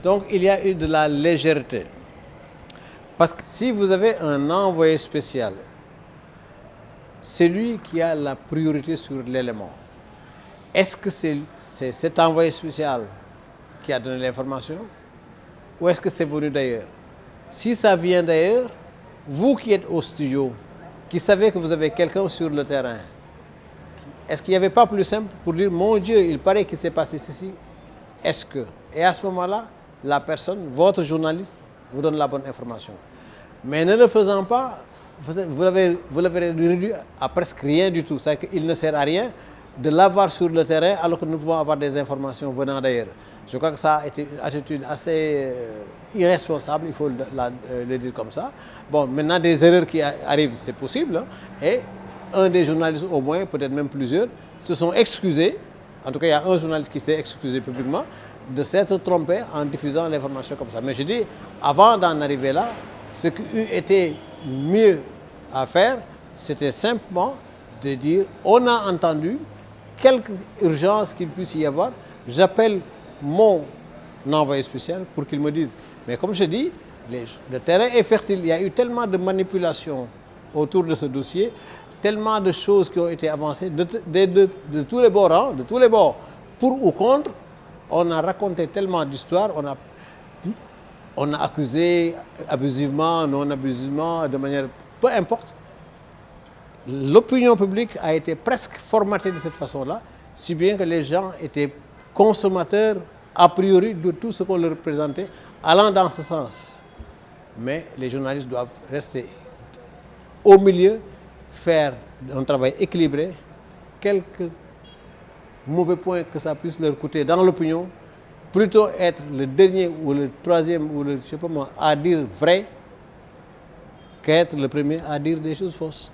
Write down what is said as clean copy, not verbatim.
Donc il y a eu de la légèreté. Parce que si vous avez un envoyé spécial, c'est lui qui a la priorité sur l'élément. Est-ce que c'est cet envoyé spécial qui a donné l'information ou est-ce que c'est venu d'ailleurs? Si ça vient d'ailleurs, vous qui êtes au studio, qui savez que vous avez quelqu'un sur le terrain, est-ce qu'il n'y avait pas plus simple pour dire, mon Dieu, il paraît qu'il s'est passé ceci? Est-ce que? Et à ce moment-là, la personne, votre journaliste, vous donne la bonne information. Mais ne le faisant pas, vous l'avez réduit à presque rien du tout. C'est-à-dire qu'il ne sert à rien de l'avoir sur le terrain alors que nous pouvons avoir des informations venant d'ailleurs. Je crois que ça a été une attitude assez irresponsable, il faut le dire comme ça. Bon, maintenant des erreurs qui arrivent, c'est possible. Hein, et un des journalistes au moins, peut-être même plusieurs, se sont excusés. En tout cas, il y a un journaliste qui s'est excusé publiquement de s'être trompé en diffusant l'information comme ça. Mais je dis, avant d'en arriver là, ce qui eût été mieux à faire, c'était simplement de dire, on a entendu quelque urgence qu'il puisse y avoir, j'appelle mon envoyé spécial pour qu'il me dise. Mais comme je dis, le terrain est fertile, il y a eu tellement de manipulations autour de ce dossier, tellement de choses qui ont été avancées de tous les bords, hein, de tous les bords, pour ou contre. On a raconté tellement d'histoires, on a accusé abusivement, non abusivement, de manière, peu importe. L'opinion publique a été presque formatée de cette façon-là, si bien que les gens étaient consommateurs a priori de tout ce qu'on leur présentait, allant dans ce sens. Mais les journalistes doivent rester au milieu, faire un travail équilibré, quelques mauvais points que ça puisse leur coûter dans l'opinion, plutôt être le dernier ou le troisième ou le, je sais pas moi, à dire vrai, qu'être le premier à dire des choses fausses.